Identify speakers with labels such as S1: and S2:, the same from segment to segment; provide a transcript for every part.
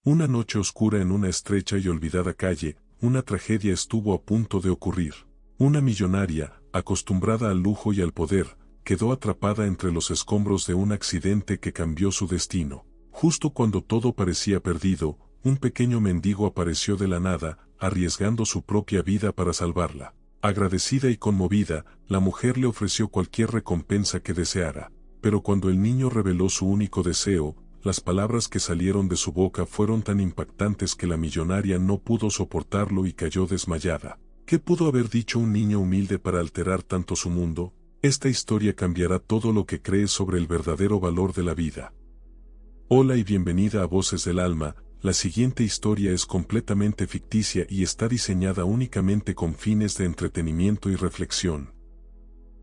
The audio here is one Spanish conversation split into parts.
S1: Una noche oscura en una estrecha y olvidada calle, una tragedia estuvo a punto de ocurrir. Una millonaria, acostumbrada al lujo y al poder, quedó atrapada entre los escombros de un accidente que cambió su destino. Justo cuando todo parecía perdido, un pequeño mendigo apareció de la nada, arriesgando su propia vida para salvarla. Agradecida y conmovida, la mujer le ofreció cualquier recompensa que deseara. Pero cuando el niño reveló su único deseo, las palabras que salieron de su boca fueron tan impactantes que la millonaria no pudo soportarlo y cayó desmayada. ¿Qué pudo haber dicho un niño humilde para alterar tanto su mundo? Esta historia cambiará todo lo que crees sobre el verdadero valor de la vida. Hola y bienvenida a Voces del Alma. La siguiente historia es completamente ficticia y está diseñada únicamente con fines de entretenimiento y reflexión.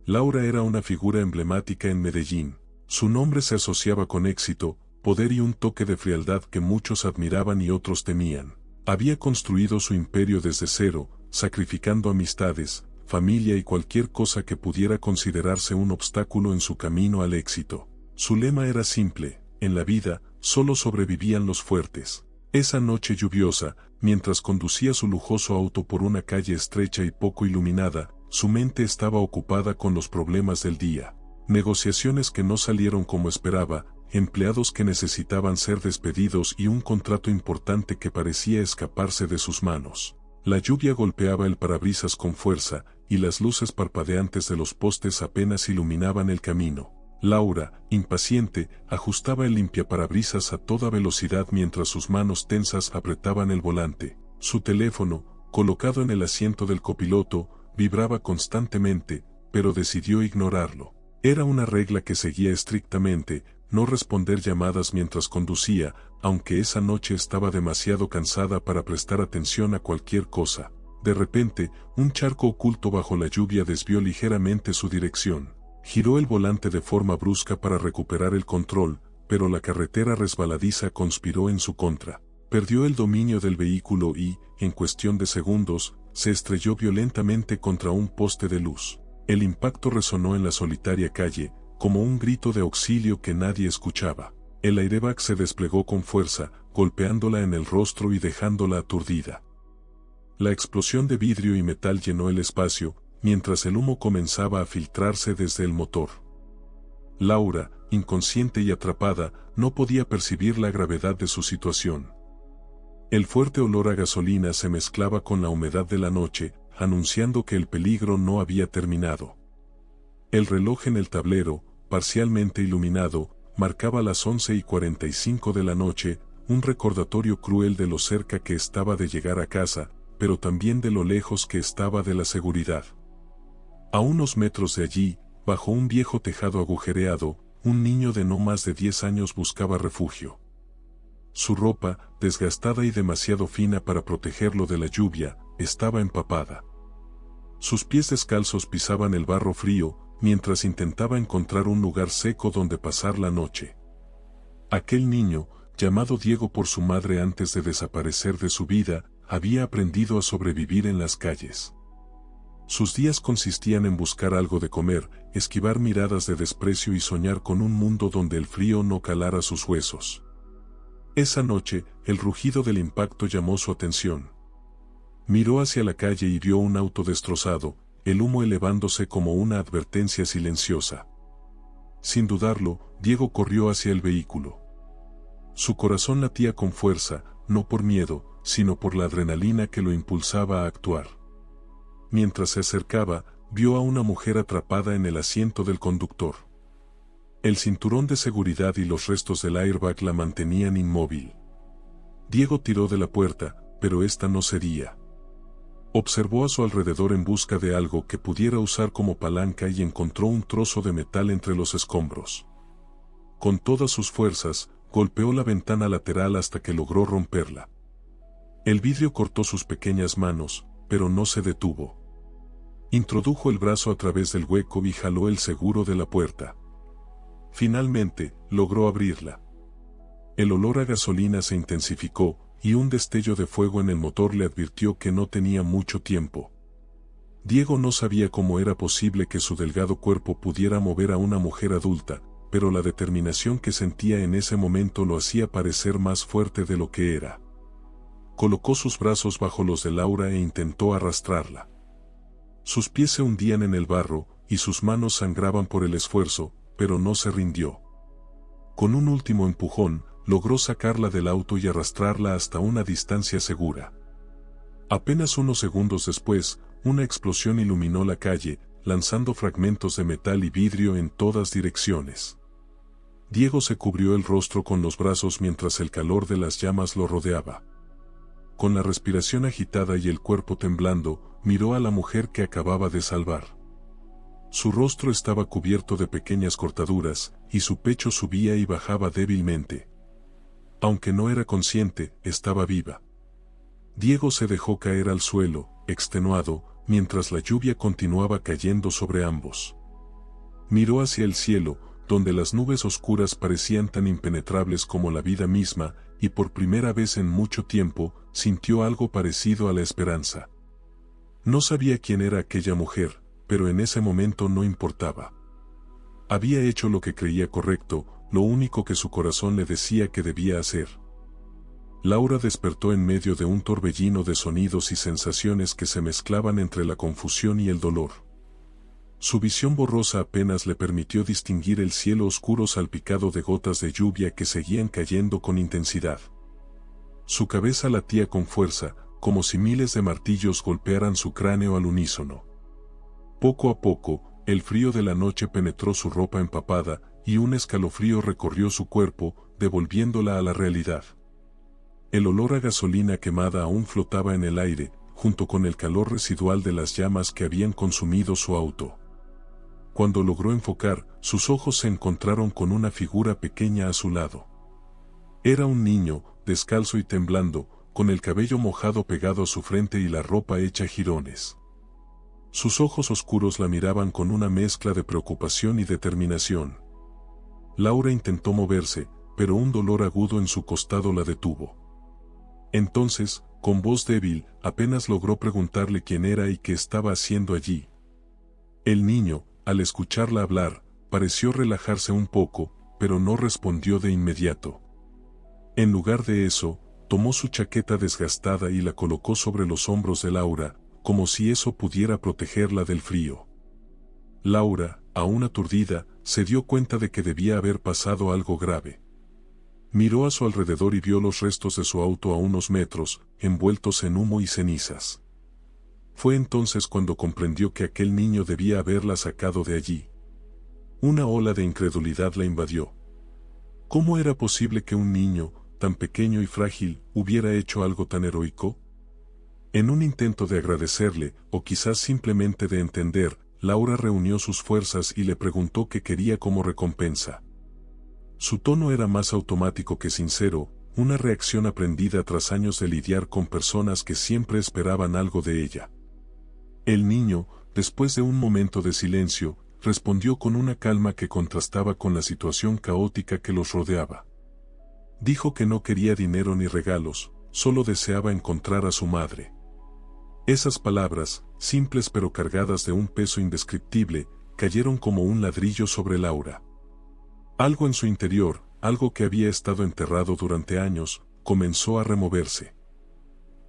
S1: Laura era una figura emblemática en Medellín. Su nombre se asociaba con éxito, poder y un toque de frialdad que muchos admiraban y otros temían. Había construido su imperio desde cero, sacrificando amistades, familia y cualquier cosa que pudiera considerarse un obstáculo en su camino al éxito. Su lema era simple: en la vida, solo sobrevivían los fuertes. Esa noche lluviosa, mientras conducía su lujoso auto por una calle estrecha y poco iluminada, su mente estaba ocupada con los problemas del día. Negociaciones que no salieron como esperaba, empleados que necesitaban ser despedidos y un contrato importante que parecía escaparse de sus manos. La lluvia golpeaba el parabrisas con fuerza, y las luces parpadeantes de los postes apenas iluminaban el camino. Laura, impaciente, ajustaba el limpiaparabrisas a toda velocidad mientras sus manos tensas apretaban el volante. Su teléfono, colocado en el asiento del copiloto, vibraba constantemente, pero decidió ignorarlo. Era una regla que seguía estrictamente: no responder llamadas mientras conducía, aunque esa noche estaba demasiado cansada para prestar atención a cualquier cosa. De repente, un charco oculto bajo la lluvia desvió ligeramente su dirección. Giró el volante de forma brusca para recuperar el control, pero la carretera resbaladiza conspiró en su contra. Perdió el dominio del vehículo y, en cuestión de segundos, se estrelló violentamente contra un poste de luz. El impacto resonó en la solitaria calle, como un grito de auxilio que nadie escuchaba. El airbag se desplegó con fuerza, golpeándola en el rostro y dejándola aturdida. La explosión de vidrio y metal llenó el espacio, mientras el humo comenzaba a filtrarse desde el motor. Laura, inconsciente y atrapada, no podía percibir la gravedad de su situación. El fuerte olor a gasolina se mezclaba con la humedad de la noche, anunciando que el peligro no había terminado. El reloj en el tablero, parcialmente iluminado, marcaba las 11:45 de la noche, un recordatorio cruel de lo cerca que estaba de llegar a casa, pero también de lo lejos que estaba de la seguridad. A unos metros de allí, bajo un viejo tejado agujereado, un niño de no más de 10 años buscaba refugio. Su ropa, desgastada y demasiado fina para protegerlo de la lluvia, estaba empapada. Sus pies descalzos pisaban el barro frío, mientras intentaba encontrar un lugar seco donde pasar la noche. Aquel niño, llamado Diego por su madre antes de desaparecer de su vida, había aprendido a sobrevivir en las calles. Sus días consistían en buscar algo de comer, esquivar miradas de desprecio y soñar con un mundo donde el frío no calara sus huesos. Esa noche, el rugido del impacto llamó su atención. Miró hacia la calle y vio un auto destrozado, el humo elevándose como una advertencia silenciosa. Sin dudarlo, Diego corrió hacia el vehículo. Su corazón latía con fuerza, no por miedo, sino por la adrenalina que lo impulsaba a actuar. Mientras se acercaba, vio a una mujer atrapada en el asiento del conductor. El cinturón de seguridad y los restos del airbag la mantenían inmóvil. Diego tiró de la puerta, pero esta no cedía. Observó a su alrededor en busca de algo que pudiera usar como palanca y encontró un trozo de metal entre los escombros. Con todas sus fuerzas, golpeó la ventana lateral hasta que logró romperla. El vidrio cortó sus pequeñas manos, pero no se detuvo. Introdujo el brazo a través del hueco y jaló el seguro de la puerta. Finalmente, logró abrirla. El olor a gasolina se intensificó, y un destello de fuego en el motor le advirtió que no tenía mucho tiempo. Diego no sabía cómo era posible que su delgado cuerpo pudiera mover a una mujer adulta, pero la determinación que sentía en ese momento lo hacía parecer más fuerte de lo que era. Colocó sus brazos bajo los de Laura e intentó arrastrarla. Sus pies se hundían en el barro, y sus manos sangraban por el esfuerzo, pero no se rindió. Con un último empujón, logró sacarla del auto y arrastrarla hasta una distancia segura. Apenas unos segundos después, una explosión iluminó la calle, lanzando fragmentos de metal y vidrio en todas direcciones. Diego se cubrió el rostro con los brazos mientras el calor de las llamas lo rodeaba. Con la respiración agitada y el cuerpo temblando, miró a la mujer que acababa de salvar. Su rostro estaba cubierto de pequeñas cortaduras, y su pecho subía y bajaba débilmente. Aunque no era consciente, estaba viva. Diego se dejó caer al suelo, extenuado, mientras la lluvia continuaba cayendo sobre ambos. Miró hacia el cielo, donde las nubes oscuras parecían tan impenetrables como la vida misma, y por primera vez en mucho tiempo, sintió algo parecido a la esperanza. No sabía quién era aquella mujer, pero en ese momento no importaba. Había hecho lo que creía correcto, lo único que su corazón le decía que debía hacer. Laura despertó en medio de un torbellino de sonidos y sensaciones que se mezclaban entre la confusión y el dolor. Su visión borrosa apenas le permitió distinguir el cielo oscuro salpicado de gotas de lluvia que seguían cayendo con intensidad. Su cabeza latía con fuerza, como si miles de martillos golpearan su cráneo al unísono. Poco a poco, el frío de la noche penetró su ropa empapada, y un escalofrío recorrió su cuerpo, devolviéndola a la realidad. El olor a gasolina quemada aún flotaba en el aire, junto con el calor residual de las llamas que habían consumido su auto. Cuando logró enfocar, sus ojos se encontraron con una figura pequeña a su lado. Era un niño, descalzo y temblando, con el cabello mojado pegado a su frente y la ropa hecha jirones. Sus ojos oscuros la miraban con una mezcla de preocupación y determinación. Laura intentó moverse, pero un dolor agudo en su costado la detuvo. Entonces, con voz débil, apenas logró preguntarle quién era y qué estaba haciendo allí. El niño, al escucharla hablar, pareció relajarse un poco, pero no respondió de inmediato. En lugar de eso, tomó su chaqueta desgastada y la colocó sobre los hombros de Laura, como si eso pudiera protegerla del frío. Laura, aún aturdida, se dio cuenta de que debía haber pasado algo grave. Miró a su alrededor y vio los restos de su auto a unos metros, envueltos en humo y cenizas. Fue entonces cuando comprendió que aquel niño debía haberla sacado de allí. Una ola de incredulidad la invadió. ¿Cómo era posible que un niño, tan pequeño y frágil, hubiera hecho algo tan heroico? En un intento de agradecerle, o quizás simplemente de entender, Laura reunió sus fuerzas y le preguntó qué quería como recompensa. Su tono era más automático que sincero, una reacción aprendida tras años de lidiar con personas que siempre esperaban algo de ella. El niño, después de un momento de silencio, respondió con una calma que contrastaba con la situación caótica que los rodeaba. Dijo que no quería dinero ni regalos, solo deseaba encontrar a su madre. Esas palabras, simples pero cargadas de un peso indescriptible, cayeron como un ladrillo sobre Laura. Algo en su interior, algo que había estado enterrado durante años, comenzó a removerse.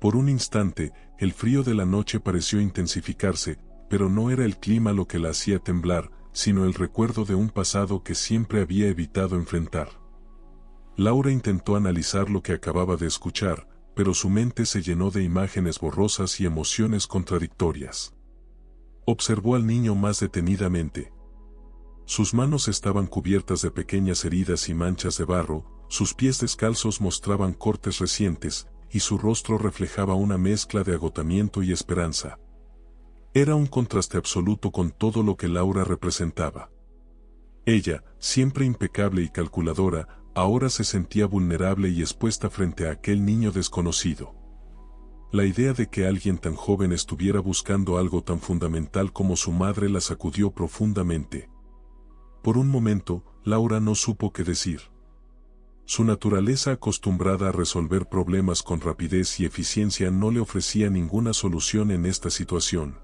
S1: Por un instante, el frío de la noche pareció intensificarse, pero no era el clima lo que la hacía temblar, sino el recuerdo de un pasado que siempre había evitado enfrentar. Laura intentó analizar lo que acababa de escuchar, pero su mente se llenó de imágenes borrosas y emociones contradictorias. Observó al niño más detenidamente. Sus manos estaban cubiertas de pequeñas heridas y manchas de barro, sus pies descalzos mostraban cortes recientes, y su rostro reflejaba una mezcla de agotamiento y esperanza. Era un contraste absoluto con todo lo que Laura representaba. Ella, siempre impecable y calculadora, ahora se sentía vulnerable y expuesta frente a aquel niño desconocido. La idea de que alguien tan joven estuviera buscando algo tan fundamental como su madre la sacudió profundamente. Por un momento, Laura no supo qué decir. Su naturaleza acostumbrada a resolver problemas con rapidez y eficiencia no le ofrecía ninguna solución en esta situación.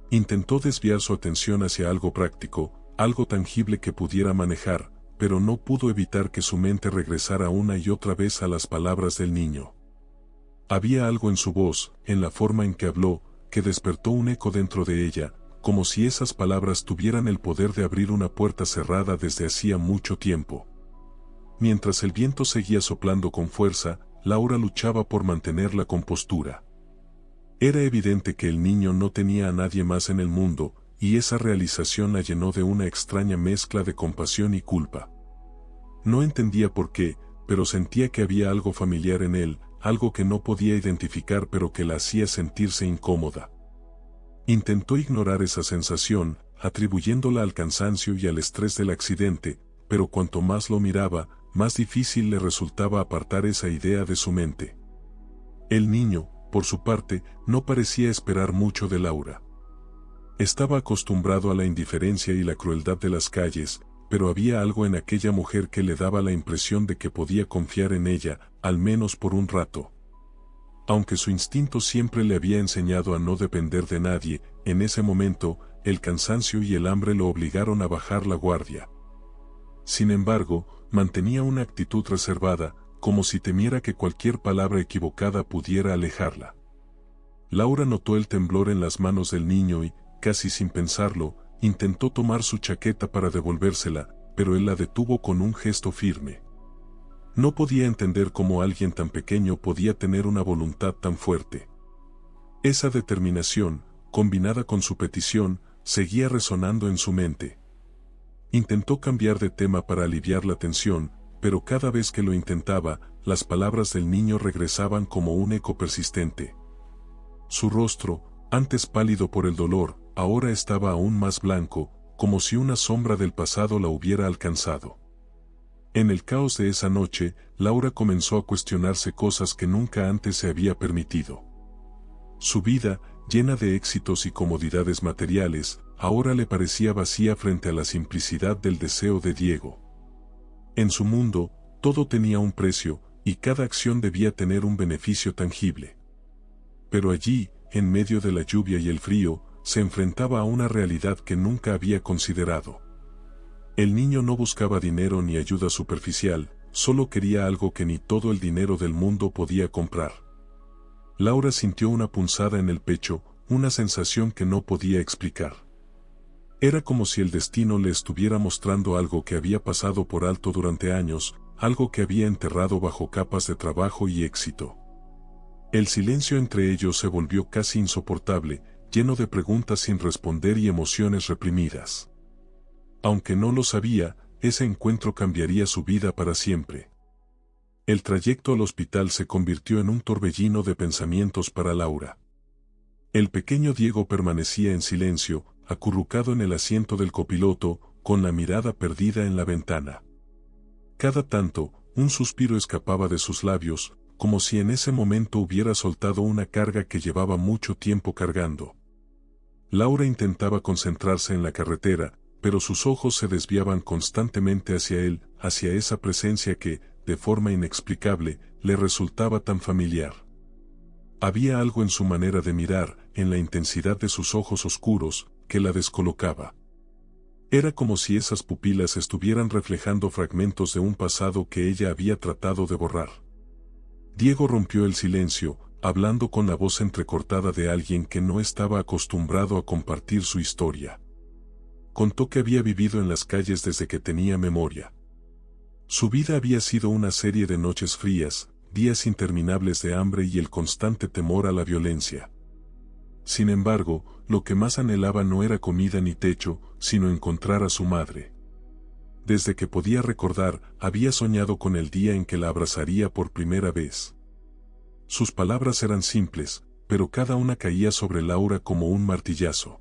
S1: Intentó desviar su atención hacia algo práctico, algo tangible que pudiera manejar, pero no pudo evitar que su mente regresara una y otra vez a las palabras del niño. Había algo en su voz, en la forma en que habló, que despertó un eco dentro de ella, como si esas palabras tuvieran el poder de abrir una puerta cerrada desde hacía mucho tiempo. Mientras el viento seguía soplando con fuerza, Laura luchaba por mantener la compostura. Era evidente que el niño no tenía a nadie más en el mundo, y esa realización la llenó de una extraña mezcla de compasión y culpa. No entendía por qué, pero sentía que había algo familiar en él, algo que no podía identificar pero que la hacía sentirse incómoda. Intentó ignorar esa sensación, atribuyéndola al cansancio y al estrés del accidente, pero cuanto más lo miraba, más difícil le resultaba apartar esa idea de su mente. El niño, por su parte, no parecía esperar mucho de Laura. Estaba acostumbrado a la indiferencia y la crueldad de las calles, pero había algo en aquella mujer que le daba la impresión de que podía confiar en ella, al menos por un rato. Aunque su instinto siempre le había enseñado a no depender de nadie, en ese momento, el cansancio y el hambre lo obligaron a bajar la guardia. Sin embargo, mantenía una actitud reservada, como si temiera que cualquier palabra equivocada pudiera alejarla. Laura notó el temblor en las manos del niño y, casi sin pensarlo, intentó tomar su chaqueta para devolvérsela, pero él la detuvo con un gesto firme. No podía entender cómo alguien tan pequeño podía tener una voluntad tan fuerte. Esa determinación, combinada con su petición, seguía resonando en su mente. Intentó cambiar de tema para aliviar la tensión, pero cada vez que lo intentaba, las palabras del niño regresaban como un eco persistente. Su rostro, antes pálido por el dolor, ahora estaba aún más blanco, como si una sombra del pasado la hubiera alcanzado. En el caos de esa noche, Laura comenzó a cuestionarse cosas que nunca antes se había permitido. Su vida, llena de éxitos y comodidades materiales, ahora le parecía vacía frente a la simplicidad del deseo de Diego. En su mundo, todo tenía un precio, y cada acción debía tener un beneficio tangible. Pero allí, en medio de la lluvia y el frío, se enfrentaba a una realidad que nunca había considerado. El niño no buscaba dinero ni ayuda superficial, solo quería algo que ni todo el dinero del mundo podía comprar. Laura sintió una punzada en el pecho, una sensación que no podía explicar. Era como si el destino le estuviera mostrando algo que había pasado por alto durante años, algo que había enterrado bajo capas de trabajo y éxito. El silencio entre ellos se volvió casi insoportable, lleno de preguntas sin responder y emociones reprimidas. Aunque no lo sabía, ese encuentro cambiaría su vida para siempre. El trayecto al hospital se convirtió en un torbellino de pensamientos para Laura. El pequeño Diego permanecía en silencio, acurrucado en el asiento del copiloto, con la mirada perdida en la ventana. Cada tanto, un suspiro escapaba de sus labios, como si en ese momento hubiera soltado una carga que llevaba mucho tiempo cargando. Laura intentaba concentrarse en la carretera, pero sus ojos se desviaban constantemente hacia él, hacia esa presencia que, de forma inexplicable, le resultaba tan familiar. Había algo en su manera de mirar, en la intensidad de sus ojos oscuros, que la descolocaba. Era como si esas pupilas estuvieran reflejando fragmentos de un pasado que ella había tratado de borrar. Diego rompió el silencio, hablando con la voz entrecortada de alguien que no estaba acostumbrado a compartir su historia. Contó que había vivido en las calles desde que tenía memoria. Su vida había sido una serie de noches frías, días interminables de hambre y el constante temor a la violencia. Sin embargo, lo que más anhelaba no era comida ni techo, sino encontrar a su madre. Desde que podía recordar, había soñado con el día en que la abrazaría por primera vez. Sus palabras eran simples, pero cada una caía sobre Laura como un martillazo.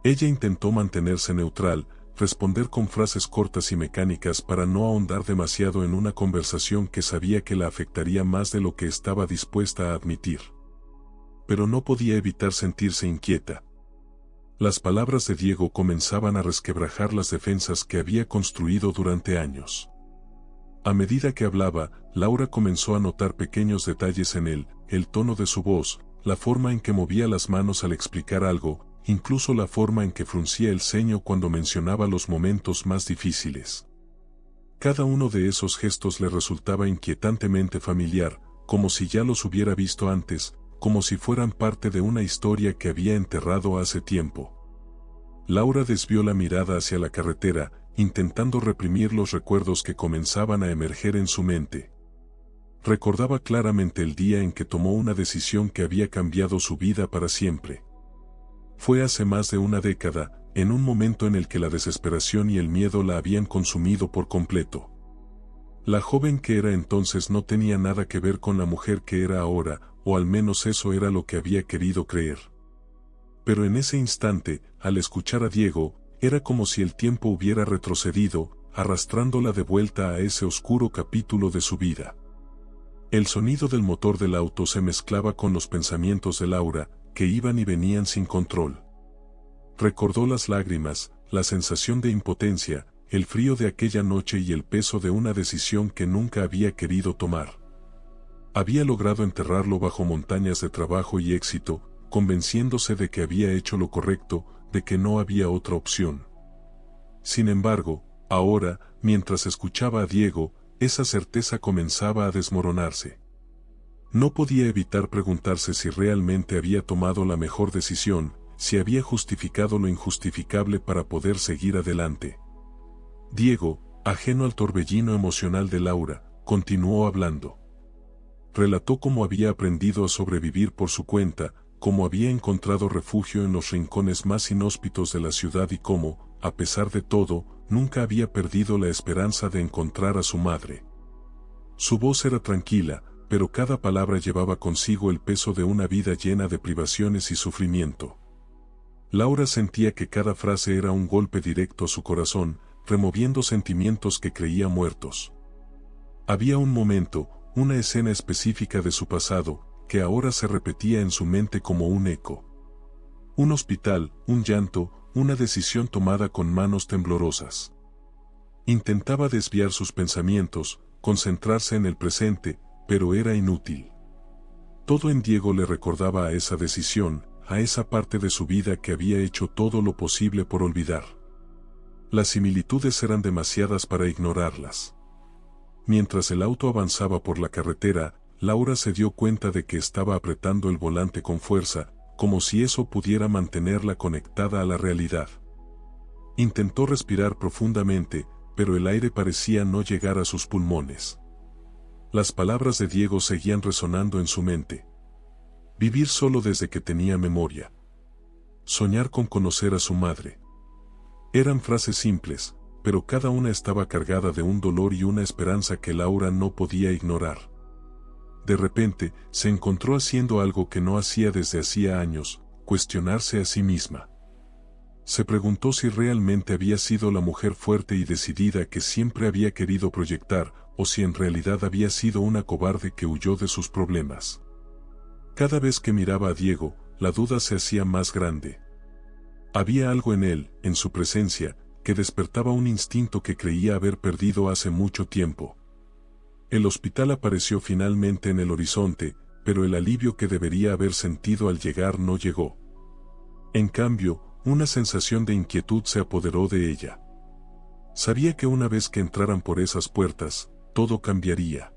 S1: Ella intentó mantenerse neutral, responder con frases cortas y mecánicas para no ahondar demasiado en una conversación que sabía que la afectaría más de lo que estaba dispuesta a admitir. Pero no podía evitar sentirse inquieta. Las palabras de Diego comenzaban a resquebrajar las defensas que había construido durante años. A medida que hablaba, Laura comenzó a notar pequeños detalles en él, el tono de su voz, la forma en que movía las manos al explicar algo, incluso la forma en que fruncía el ceño cuando mencionaba los momentos más difíciles. Cada uno de esos gestos le resultaba inquietantemente familiar, como si ya los hubiera visto antes, como si fueran parte de una historia que había enterrado hace tiempo. Laura desvió la mirada hacia la carretera, intentando reprimir los recuerdos que comenzaban a emerger en su mente. Recordaba claramente el día en que tomó una decisión que había cambiado su vida para siempre. Fue hace más de una década, en un momento en el que la desesperación y el miedo la habían consumido por completo. La joven que era entonces no tenía nada que ver con la mujer que era ahora, o al menos eso era lo que había querido creer. Pero en ese instante, al escuchar a Diego, era como si el tiempo hubiera retrocedido, arrastrándola de vuelta a ese oscuro capítulo de su vida. El sonido del motor del auto se mezclaba con los pensamientos de Laura, que iban y venían sin control. Recordó las lágrimas, la sensación de impotencia, el frío de aquella noche y el peso de una decisión que nunca había querido tomar. Había logrado enterrarlo bajo montañas de trabajo y éxito, convenciéndose de que había hecho lo correcto, de que no había otra opción. Sin embargo, ahora, mientras escuchaba a Diego, esa certeza comenzaba a desmoronarse. No podía evitar preguntarse si realmente había tomado la mejor decisión, si había justificado lo injustificable para poder seguir adelante. Diego, ajeno al torbellino emocional de Laura, continuó hablando. Relató cómo había aprendido a sobrevivir por su cuenta, cómo había encontrado refugio en los rincones más inhóspitos de la ciudad y cómo, a pesar de todo, nunca había perdido la esperanza de encontrar a su madre. Su voz era tranquila, pero cada palabra llevaba consigo el peso de una vida llena de privaciones y sufrimiento. Laura sentía que cada frase era un golpe directo a su corazón, removiendo sentimientos que creía muertos. Había un momento, una escena específica de su pasado, que ahora se repetía en su mente como un eco. Un hospital, un llanto, una decisión tomada con manos temblorosas. Intentaba desviar sus pensamientos, concentrarse en el presente, pero era inútil. Todo en Diego le recordaba a esa decisión, a esa parte de su vida que había hecho todo lo posible por olvidar. Las similitudes eran demasiadas para ignorarlas. Mientras el auto avanzaba por la carretera, Laura se dio cuenta de que estaba apretando el volante con fuerza, como si eso pudiera mantenerla conectada a la realidad. Intentó respirar profundamente, pero el aire parecía no llegar a sus pulmones. Las palabras de Diego seguían resonando en su mente. Vivir solo desde que tenía memoria. Soñar con conocer a su madre. Eran frases simples, pero cada una estaba cargada de un dolor y una esperanza que Laura no podía ignorar. De repente, se encontró haciendo algo que no hacía desde hacía años, cuestionarse a sí misma. Se preguntó si realmente había sido la mujer fuerte y decidida que siempre había querido proyectar, o si en realidad había sido una cobarde que huyó de sus problemas. Cada vez que miraba a Diego, la duda se hacía más grande. Había algo en él, en su presencia, que despertaba un instinto que creía haber perdido hace mucho tiempo. El hospital apareció finalmente en el horizonte, pero el alivio que debería haber sentido al llegar no llegó. En cambio, una sensación de inquietud se apoderó de ella. Sabía que una vez que entraran por esas puertas, todo cambiaría.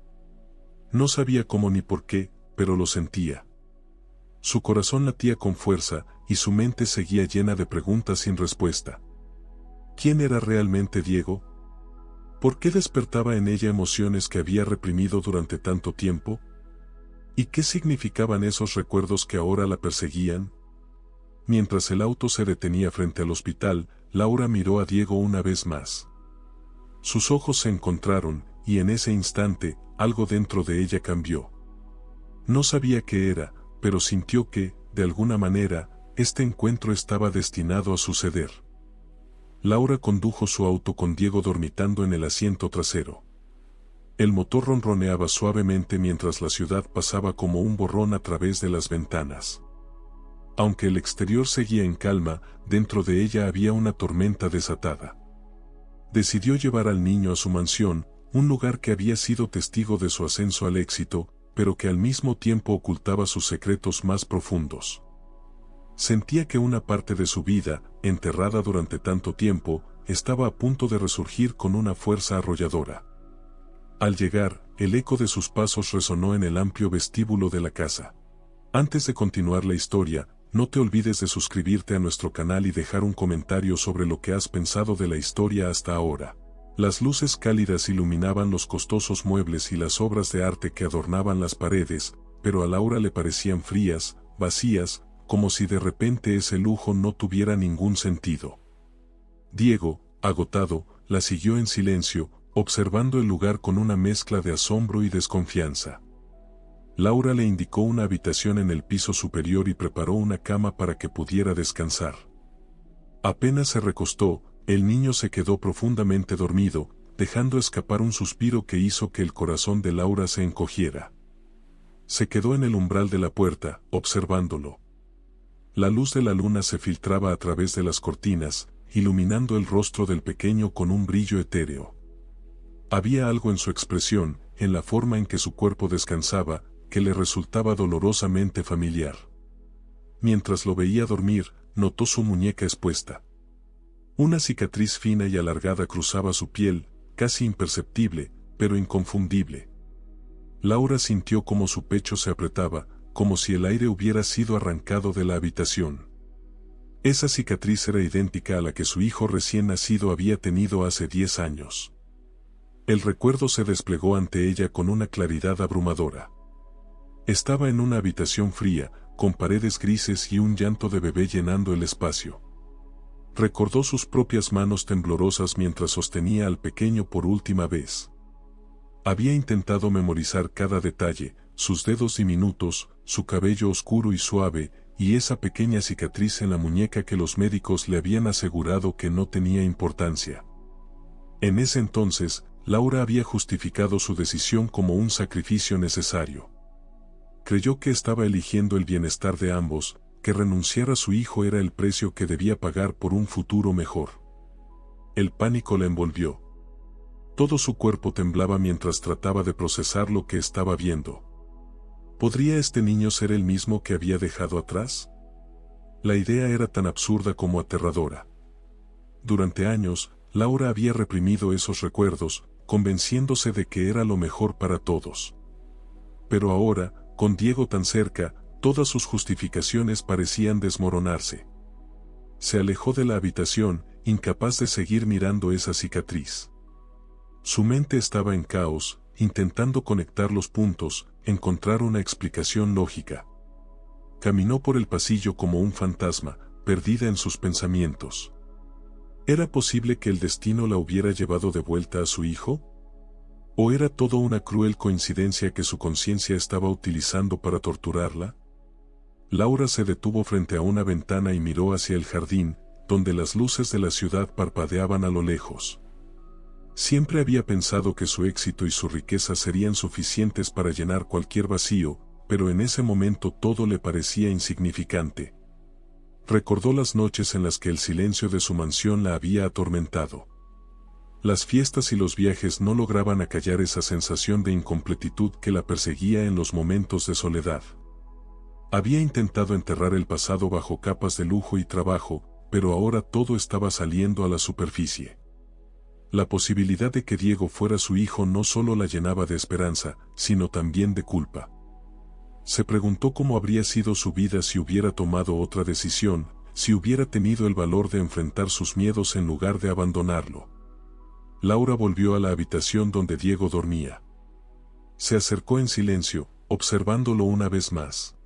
S1: No sabía cómo ni por qué, pero lo sentía. Su corazón latía con fuerza, y su mente seguía llena de preguntas sin respuesta. ¿Quién era realmente Diego? ¿Por qué despertaba en ella emociones que había reprimido durante tanto tiempo? ¿Y qué significaban esos recuerdos que ahora la perseguían? Mientras el auto se detenía frente al hospital, Laura miró a Diego una vez más. Sus ojos se encontraron, y en ese instante, algo dentro de ella cambió. No sabía qué era, pero sintió que, de alguna manera, este encuentro estaba destinado a suceder. Laura condujo su auto con Diego dormitando en el asiento trasero. El motor ronroneaba suavemente mientras la ciudad pasaba como un borrón a través de las ventanas. Aunque el exterior seguía en calma, dentro de ella había una tormenta desatada. Decidió llevar al niño a su mansión, un lugar que había sido testigo de su ascenso al éxito, pero que al mismo tiempo ocultaba sus secretos más profundos. Sentía que una parte de su vida, enterrada durante tanto tiempo, estaba a punto de resurgir con una fuerza arrolladora. Al llegar, el eco de sus pasos resonó en el amplio vestíbulo de la casa. Antes de continuar la historia, no te olvides de suscribirte a nuestro canal y dejar un comentario sobre lo que has pensado de la historia hasta ahora. Las luces cálidas iluminaban los costosos muebles y las obras de arte que adornaban las paredes, pero a Laura le parecían frías, vacías, como si de repente ese lujo no tuviera ningún sentido. Diego, agotado, la siguió en silencio, observando el lugar con una mezcla de asombro y desconfianza. Laura le indicó una habitación en el piso superior y preparó una cama para que pudiera descansar. Apenas se recostó, el niño se quedó profundamente dormido, dejando escapar un suspiro que hizo que el corazón de Laura se encogiera. Se quedó en el umbral de la puerta, observándolo. La luz de la luna se filtraba a través de las cortinas, iluminando el rostro del pequeño con un brillo etéreo. Había algo en su expresión, en la forma en que su cuerpo descansaba, que le resultaba dolorosamente familiar. Mientras lo veía dormir, notó su muñeca expuesta. Una cicatriz fina y alargada cruzaba su piel, casi imperceptible, pero inconfundible. Laura sintió como su pecho se apretaba, como si el aire hubiera sido arrancado de la habitación. Esa cicatriz era idéntica a la que su hijo recién nacido había tenido hace 10 años. El recuerdo se desplegó ante ella con una claridad abrumadora. Estaba en una habitación fría, con paredes grises y un llanto de bebé llenando el espacio. Recordó sus propias manos temblorosas mientras sostenía al pequeño por última vez. Había intentado memorizar cada detalle, sus dedos diminutos, su cabello oscuro y suave, y esa pequeña cicatriz en la muñeca que los médicos le habían asegurado que no tenía importancia. En ese entonces, Laura había justificado su decisión como un sacrificio necesario. Creyó que estaba eligiendo el bienestar de ambos, que renunciar a su hijo era el precio que debía pagar por un futuro mejor. El pánico la envolvió. Todo su cuerpo temblaba mientras trataba de procesar lo que estaba viendo. ¿Podría este niño ser el mismo que había dejado atrás? La idea era tan absurda como aterradora. Durante años, Laura había reprimido esos recuerdos, convenciéndose de que era lo mejor para todos. Pero ahora, con Diego tan cerca, todas sus justificaciones parecían desmoronarse. Se alejó de la habitación, incapaz de seguir mirando esa cicatriz. Su mente estaba en caos, intentando conectar los puntos, encontrar una explicación lógica. Caminó por el pasillo como un fantasma, perdida en sus pensamientos. ¿Era posible que el destino la hubiera llevado de vuelta a su hijo? ¿O era todo una cruel coincidencia que su conciencia estaba utilizando para torturarla? Laura se detuvo frente a una ventana y miró hacia el jardín, donde las luces de la ciudad parpadeaban a lo lejos. Siempre había pensado que su éxito y su riqueza serían suficientes para llenar cualquier vacío, pero en ese momento todo le parecía insignificante. Recordó las noches en las que el silencio de su mansión la había atormentado. Las fiestas y los viajes no lograban acallar esa sensación de incompletitud que la perseguía en los momentos de soledad. Había intentado enterrar el pasado bajo capas de lujo y trabajo, pero ahora todo estaba saliendo a la superficie. La posibilidad de que Diego fuera su hijo no solo la llenaba de esperanza, sino también de culpa. Se preguntó cómo habría sido su vida si hubiera tomado otra decisión, si hubiera tenido el valor de enfrentar sus miedos en lugar de abandonarlo. Laura volvió a la habitación donde Diego dormía. Se acercó en silencio, observándolo una vez más.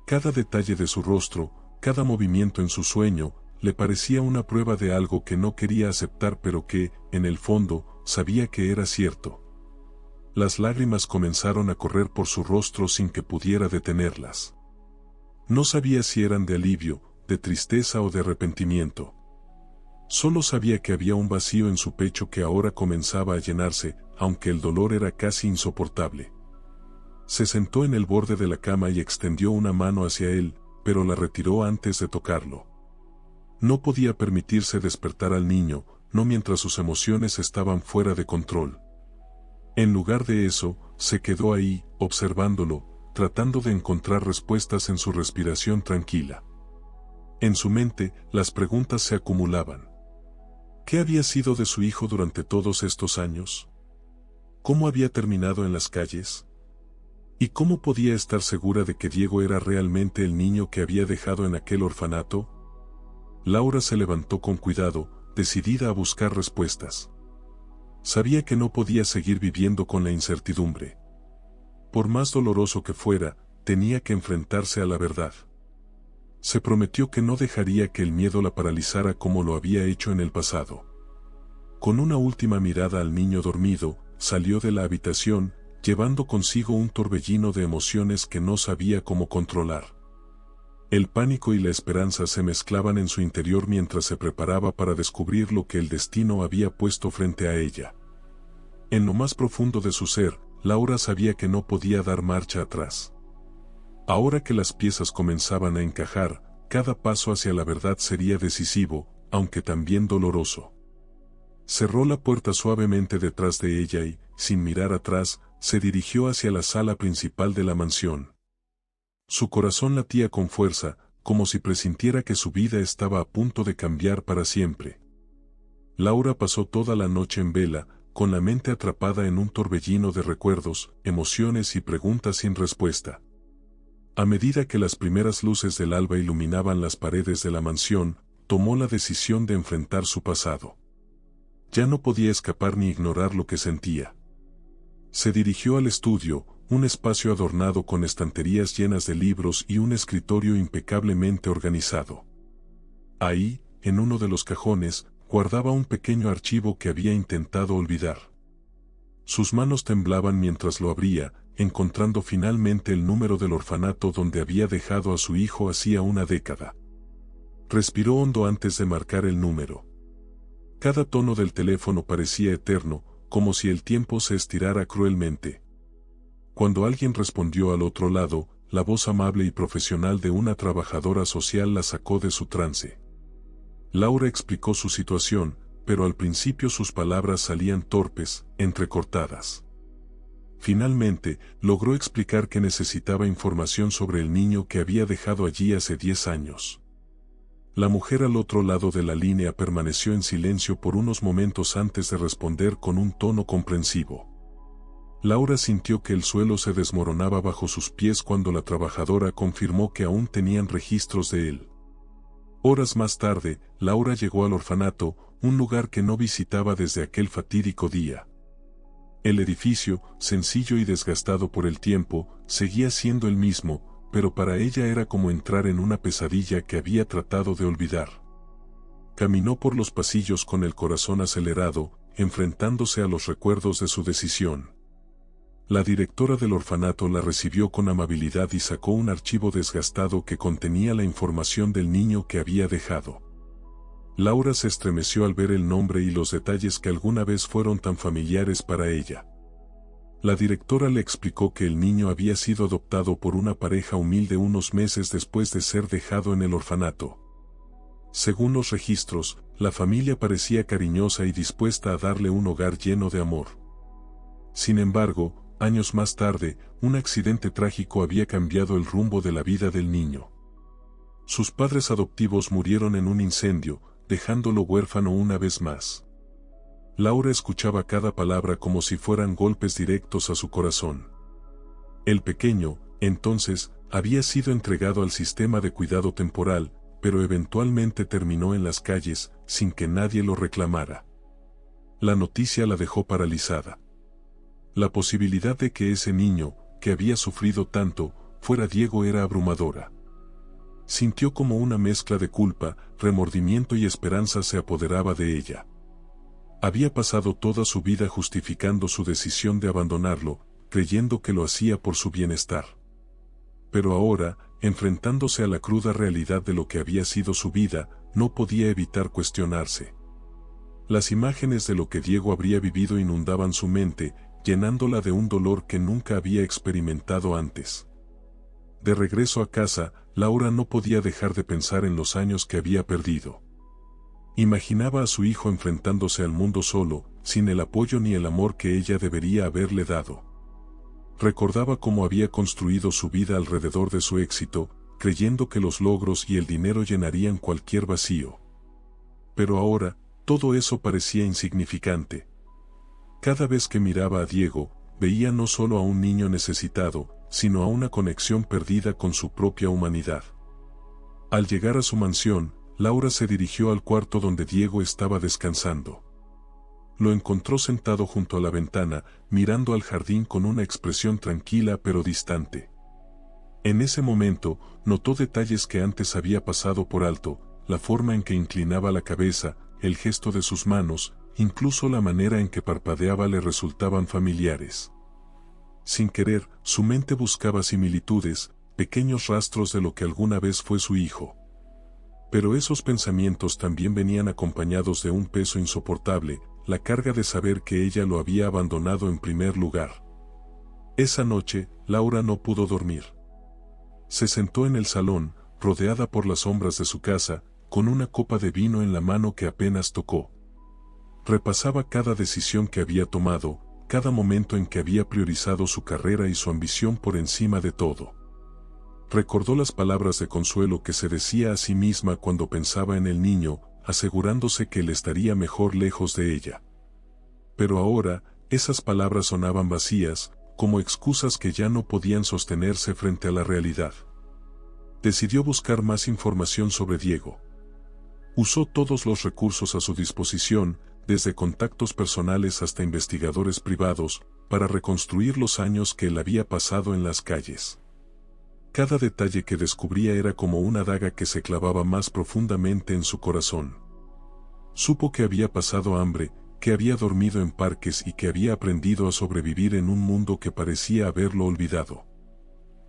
S1: Cada detalle de su rostro, cada movimiento en su sueño, le parecía una prueba de algo que no quería aceptar pero que, en el fondo, sabía que era cierto. Las lágrimas comenzaron a correr por su rostro sin que pudiera detenerlas. No sabía si eran de alivio, de tristeza o de arrepentimiento. Solo sabía que había un vacío en su pecho que ahora comenzaba a llenarse, aunque el dolor era casi insoportable. Se sentó en el borde de la cama y extendió una mano hacia él, pero la retiró antes de tocarlo. No podía permitirse despertar al niño, no mientras sus emociones estaban fuera de control. En lugar de eso, se quedó ahí, observándolo, tratando de encontrar respuestas en su respiración tranquila. En su mente, las preguntas se acumulaban. ¿Qué había sido de su hijo durante todos estos años? ¿Cómo había terminado en las calles? ¿Y cómo podía estar segura de que Diego era realmente el niño que había dejado en aquel orfanato? Laura se levantó con cuidado, decidida a buscar respuestas. Sabía que no podía seguir viviendo con la incertidumbre. Por más doloroso que fuera, tenía que enfrentarse a la verdad. Se prometió que no dejaría que el miedo la paralizara como lo había hecho en el pasado. Con una última mirada al niño dormido, salió de la habitación, llevando consigo un torbellino de emociones que no sabía cómo controlar. El pánico y la esperanza se mezclaban en su interior mientras se preparaba para descubrir lo que el destino había puesto frente a ella. En lo más profundo de su ser, Laura sabía que no podía dar marcha atrás. Ahora que las piezas comenzaban a encajar, cada paso hacia la verdad sería decisivo, aunque también doloroso. Cerró la puerta suavemente detrás de ella y, sin mirar atrás, se dirigió hacia la sala principal de la mansión. Su corazón latía con fuerza, como si presintiera que su vida estaba a punto de cambiar para siempre. Laura pasó toda la noche en vela, con la mente atrapada en un torbellino de recuerdos, emociones y preguntas sin respuesta. A medida que las primeras luces del alba iluminaban las paredes de la mansión, tomó la decisión de enfrentar su pasado. Ya no podía escapar ni ignorar lo que sentía. Se dirigió al estudio, un espacio adornado con estanterías llenas de libros y un escritorio impecablemente organizado. Ahí, en uno de los cajones, guardaba un pequeño archivo que había intentado olvidar. Sus manos temblaban mientras lo abría, encontrando finalmente el número del orfanato donde había dejado a su hijo hacía una década. Respiró hondo antes de marcar el número. Cada tono del teléfono parecía eterno, como si el tiempo se estirara cruelmente. Cuando alguien respondió al otro lado, la voz amable y profesional de una trabajadora social la sacó de su trance. Laura explicó su situación, pero al principio sus palabras salían torpes, entrecortadas. Finalmente, logró explicar que necesitaba información sobre el niño que había dejado allí hace 10 años. La mujer al otro lado de la línea permaneció en silencio por unos momentos antes de responder con un tono comprensivo. Laura sintió que el suelo se desmoronaba bajo sus pies cuando la trabajadora confirmó que aún tenían registros de él. Horas más tarde, Laura llegó al orfanato, un lugar que no visitaba desde aquel fatídico día. El edificio, sencillo y desgastado por el tiempo, seguía siendo el mismo, pero para ella era como entrar en una pesadilla que había tratado de olvidar. Caminó por los pasillos con el corazón acelerado, enfrentándose a los recuerdos de su decisión. La directora del orfanato la recibió con amabilidad y sacó un archivo desgastado que contenía la información del niño que había dejado. Laura se estremeció al ver el nombre y los detalles que alguna vez fueron tan familiares para ella. La directora le explicó que el niño había sido adoptado por una pareja humilde unos meses después de ser dejado en el orfanato. Según los registros, la familia parecía cariñosa y dispuesta a darle un hogar lleno de amor. Sin embargo, años más tarde, un accidente trágico había cambiado el rumbo de la vida del niño. Sus padres adoptivos murieron en un incendio, dejándolo huérfano una vez más. Laura escuchaba cada palabra como si fueran golpes directos a su corazón. El pequeño, entonces, había sido entregado al sistema de cuidado temporal, pero eventualmente terminó en las calles, sin que nadie lo reclamara. La noticia la dejó paralizada. La posibilidad de que ese niño, que había sufrido tanto, fuera Diego era abrumadora. Sintió como una mezcla de culpa, remordimiento y esperanza se apoderaba de ella. Había pasado toda su vida justificando su decisión de abandonarlo, creyendo que lo hacía por su bienestar. Pero ahora, enfrentándose a la cruda realidad de lo que había sido su vida, no podía evitar cuestionarse. Las imágenes de lo que Diego habría vivido inundaban su mente, llenándola de un dolor que nunca había experimentado antes. De regreso a casa, Laura no podía dejar de pensar en los años que había perdido. Imaginaba a su hijo enfrentándose al mundo solo, sin el apoyo ni el amor que ella debería haberle dado. Recordaba cómo había construido su vida alrededor de su éxito, creyendo que los logros y el dinero llenarían cualquier vacío. Pero ahora, todo eso parecía insignificante. Cada vez que miraba a Diego, veía no solo a un niño necesitado, sino a una conexión perdida con su propia humanidad. Al llegar a su mansión, Laura se dirigió al cuarto donde Diego estaba descansando. Lo encontró sentado junto a la ventana, mirando al jardín con una expresión tranquila pero distante. En ese momento, notó detalles que antes había pasado por alto, la forma en que inclinaba la cabeza, el gesto de sus manos, incluso la manera en que parpadeaba le resultaban familiares. Sin querer, su mente buscaba similitudes, pequeños rastros de lo que alguna vez fue su hijo. Pero esos pensamientos también venían acompañados de un peso insoportable, la carga de saber que ella lo había abandonado en primer lugar. Esa noche, Laura no pudo dormir. Se sentó en el salón, rodeada por las sombras de su casa, con una copa de vino en la mano que apenas tocó. Repasaba cada decisión que había tomado, cada momento en que había priorizado su carrera y su ambición por encima de todo. Recordó las palabras de consuelo que se decía a sí misma cuando pensaba en el niño, asegurándose que él estaría mejor lejos de ella. Pero ahora, esas palabras sonaban vacías, como excusas que ya no podían sostenerse frente a la realidad. Decidió buscar más información sobre Diego. Usó todos los recursos a su disposición, desde contactos personales hasta investigadores privados, para reconstruir los años que él había pasado en las calles. Cada detalle que descubría era como una daga que se clavaba más profundamente en su corazón. Supo que había pasado hambre, que había dormido en parques y que había aprendido a sobrevivir en un mundo que parecía haberlo olvidado.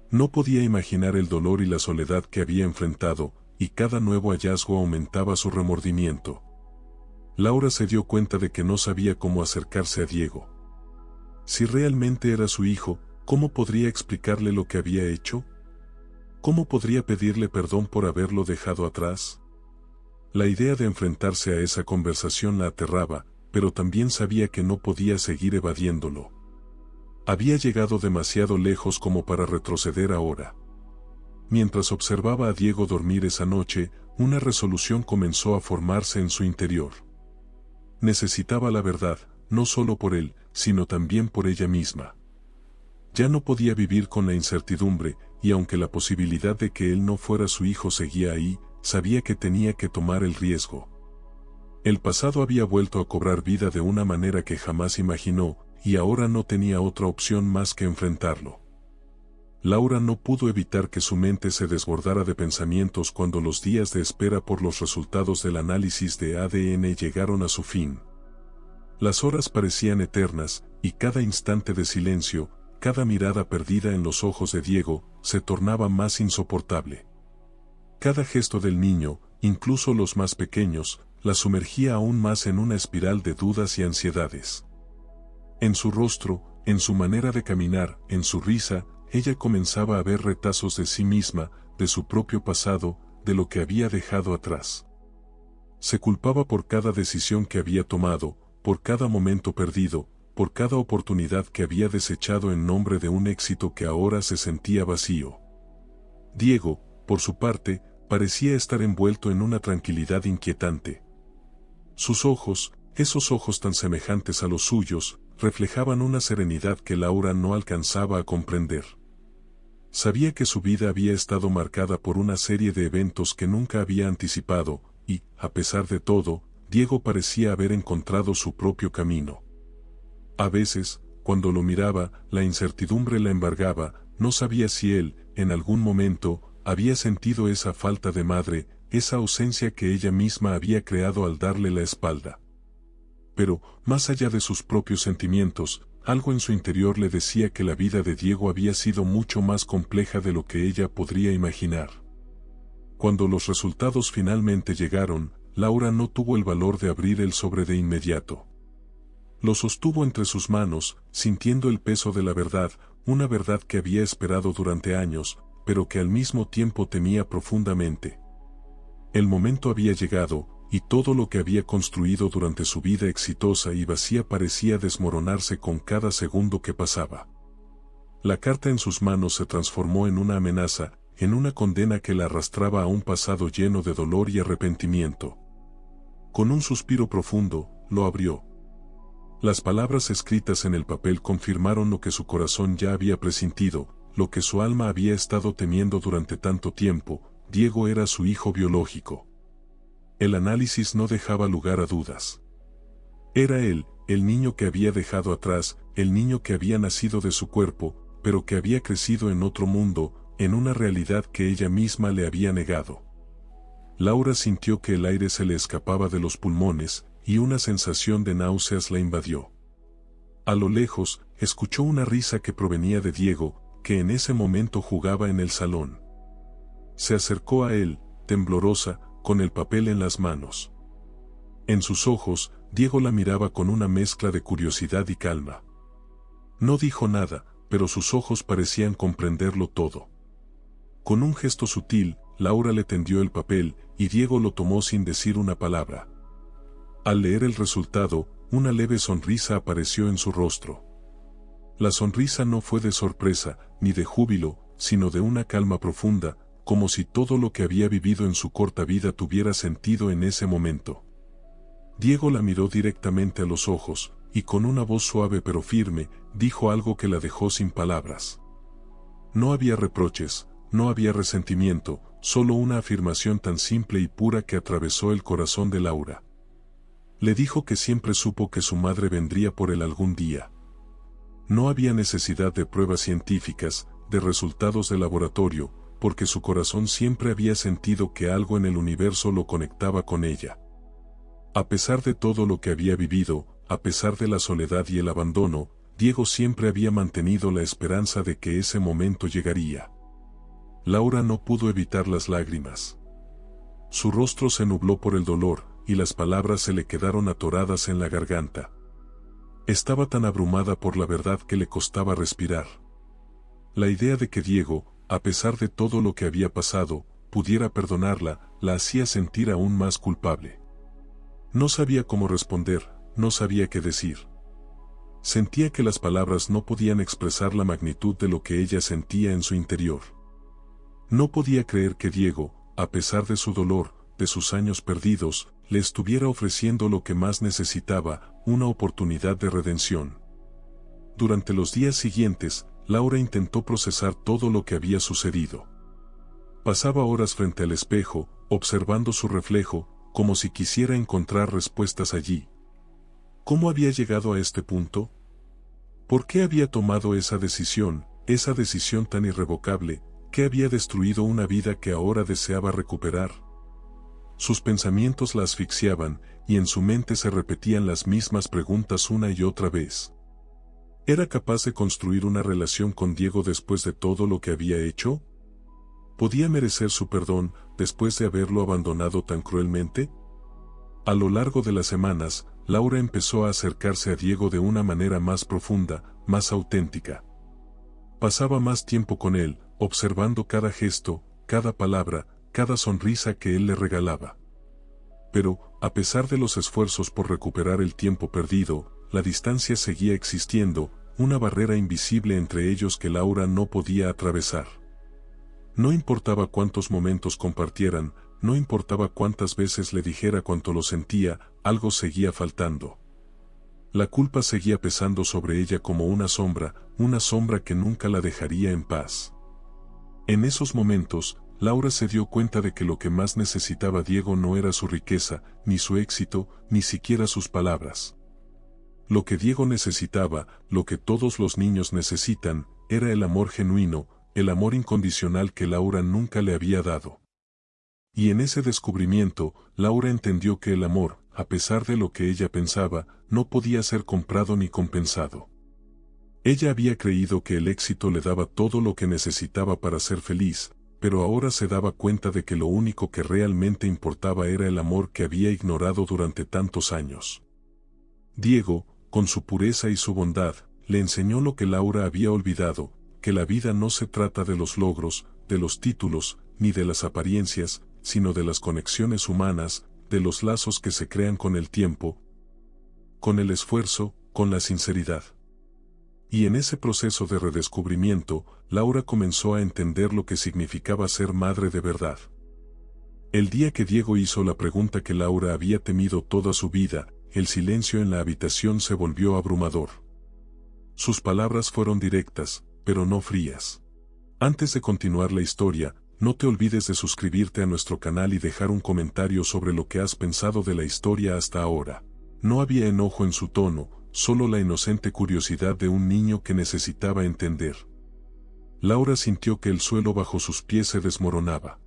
S1: No podía imaginar el dolor y la soledad que había enfrentado, y cada nuevo hallazgo aumentaba su remordimiento. Laura se dio cuenta de que no sabía cómo acercarse a Diego. Si realmente era su hijo, ¿cómo podría explicarle lo que había hecho? ¿Cómo podría pedirle perdón por haberlo dejado atrás? La idea de enfrentarse a esa conversación la aterraba, pero también sabía que no podía seguir evadiéndolo. Había llegado demasiado lejos como para retroceder ahora. Mientras observaba a Diego dormir esa noche, una resolución comenzó a formarse en su interior. Necesitaba la verdad, no solo por él, sino también por ella misma. Ya no podía vivir con la incertidumbre, y aunque la posibilidad de que él no fuera su hijo seguía ahí, sabía que tenía que tomar el riesgo. El pasado había vuelto a cobrar vida de una manera que jamás imaginó, y ahora no tenía otra opción más que enfrentarlo. Laura no pudo evitar que su mente se desbordara de pensamientos cuando los días de espera por los resultados del análisis de ADN llegaron a su fin. Las horas parecían eternas, y cada instante de silencio, cada mirada perdida en los ojos de Diego, se tornaba más insoportable. Cada gesto del niño, incluso los más pequeños, la sumergía aún más en una espiral de dudas y ansiedades. En su rostro, en su manera de caminar, en su risa, ella comenzaba a ver retazos de sí misma, de su propio pasado, de lo que había dejado atrás. Se culpaba por cada decisión que había tomado, por cada momento perdido, por cada oportunidad que había desechado en nombre de un éxito que ahora se sentía vacío. Diego, por su parte, parecía estar envuelto en una tranquilidad inquietante. Sus ojos, esos ojos tan semejantes a los suyos, reflejaban una serenidad que Laura no alcanzaba a comprender. Sabía que su vida había estado marcada por una serie de eventos que nunca había anticipado, y, a pesar de todo, Diego parecía haber encontrado su propio camino. A veces, cuando lo miraba, la incertidumbre la embargaba, no sabía si él, en algún momento, había sentido esa falta de madre, esa ausencia que ella misma había creado al darle la espalda. Pero, más allá de sus propios sentimientos, algo en su interior le decía que la vida de Diego había sido mucho más compleja de lo que ella podría imaginar. Cuando los resultados finalmente llegaron, Laura no tuvo el valor de abrir el sobre de inmediato. Lo sostuvo entre sus manos, sintiendo el peso de la verdad, una verdad que había esperado durante años, pero que al mismo tiempo temía profundamente. El momento había llegado, y todo lo que había construido durante su vida exitosa y vacía parecía desmoronarse con cada segundo que pasaba. La carta en sus manos se transformó en una amenaza, en una condena que la arrastraba a un pasado lleno de dolor y arrepentimiento. Con un suspiro profundo, lo abrió. Las palabras escritas en el papel confirmaron lo que su corazón ya había presintido, lo que su alma había estado temiendo durante tanto tiempo: Diego era su hijo biológico. El análisis no dejaba lugar a dudas. Era él, el niño que había dejado atrás, el niño que había nacido de su cuerpo, pero que había crecido en otro mundo, en una realidad que ella misma le había negado. Laura sintió que el aire se le escapaba de los pulmones, y una sensación de náuseas la invadió. A lo lejos, escuchó una risa que provenía de Diego, que en ese momento jugaba en el salón. Se acercó a él, temblorosa, con el papel en las manos. En sus ojos, Diego la miraba con una mezcla de curiosidad y calma. No dijo nada, pero sus ojos parecían comprenderlo todo. Con un gesto sutil, Laura le tendió el papel, y Diego lo tomó sin decir una palabra. Al leer el resultado, una leve sonrisa apareció en su rostro. La sonrisa no fue de sorpresa, ni de júbilo, sino de una calma profunda, como si todo lo que había vivido en su corta vida tuviera sentido en ese momento. Diego la miró directamente a los ojos, y con una voz suave pero firme, dijo algo que la dejó sin palabras. No había reproches, no había resentimiento, solo una afirmación tan simple y pura que atravesó el corazón de Laura. Le dijo que siempre supo que su madre vendría por él algún día. No había necesidad de pruebas científicas, de resultados de laboratorio, porque su corazón siempre había sentido que algo en el universo lo conectaba con ella. A pesar de todo lo que había vivido, a pesar de la soledad y el abandono, Diego siempre había mantenido la esperanza de que ese momento llegaría. Laura no pudo evitar las lágrimas. Su rostro se nubló por el dolor, y las palabras se le quedaron atoradas en la garganta. Estaba tan abrumada por la verdad que le costaba respirar. La idea de que Diego, a pesar de todo lo que había pasado, pudiera perdonarla, la hacía sentir aún más culpable. No sabía cómo responder, no sabía qué decir. Sentía que las palabras no podían expresar la magnitud de lo que ella sentía en su interior. No podía creer que Diego, a pesar de su dolor, de sus años perdidos, le estuviera ofreciendo lo que más necesitaba, una oportunidad de redención. Durante los días siguientes, Laura intentó procesar todo lo que había sucedido. Pasaba horas frente al espejo, observando su reflejo, como si quisiera encontrar respuestas allí. ¿Cómo había llegado a este punto? ¿Por qué había tomado esa decisión tan irrevocable, que había destruido una vida que ahora deseaba recuperar? Sus pensamientos la asfixiaban, y en su mente se repetían las mismas preguntas una y otra vez. ¿Era capaz de construir una relación con Diego después de todo lo que había hecho? ¿Podía merecer su perdón después de haberlo abandonado tan cruelmente? A lo largo de las semanas, Laura empezó a acercarse a Diego de una manera más profunda, más auténtica. Pasaba más tiempo con él, observando cada gesto, cada palabra, cada sonrisa que él le regalaba. Pero, a pesar de los esfuerzos por recuperar el tiempo perdido, la distancia seguía existiendo, una barrera invisible entre ellos que Laura no podía atravesar. No importaba cuántos momentos compartieran, no importaba cuántas veces le dijera cuánto lo sentía, algo seguía faltando. La culpa seguía pesando sobre ella como una sombra que nunca la dejaría en paz. En esos momentos, Laura se dio cuenta de que lo que más necesitaba Diego no era su riqueza, ni su éxito, ni siquiera sus palabras. Lo que Diego necesitaba, lo que todos los niños necesitan, era el amor genuino, el amor incondicional que Laura nunca le había dado. Y en ese descubrimiento, Laura entendió que el amor, a pesar de lo que ella pensaba, no podía ser comprado ni compensado. Ella había creído que el éxito le daba todo lo que necesitaba para ser feliz, pero ahora se daba cuenta de que lo único que realmente importaba era el amor que había ignorado durante tantos años. Diego, con su pureza y su bondad, le enseñó lo que Laura había olvidado, que la vida no se trata de los logros, de los títulos, ni de las apariencias, sino de las conexiones humanas, de los lazos que se crean con el tiempo, con el esfuerzo, con la sinceridad. Y en ese proceso de redescubrimiento, Laura comenzó a entender lo que significaba ser madre de verdad. El día que Diego hizo la pregunta que Laura había temido toda su vida, el silencio en la habitación se volvió abrumador. Sus palabras fueron directas, pero no frías. Antes de continuar la historia, no te olvides de suscribirte a nuestro canal y dejar un comentario sobre lo que has pensado de la historia hasta ahora. No había enojo en su tono, solo la inocente curiosidad de un niño que necesitaba entender. Laura sintió que el suelo bajo sus pies se desmoronaba.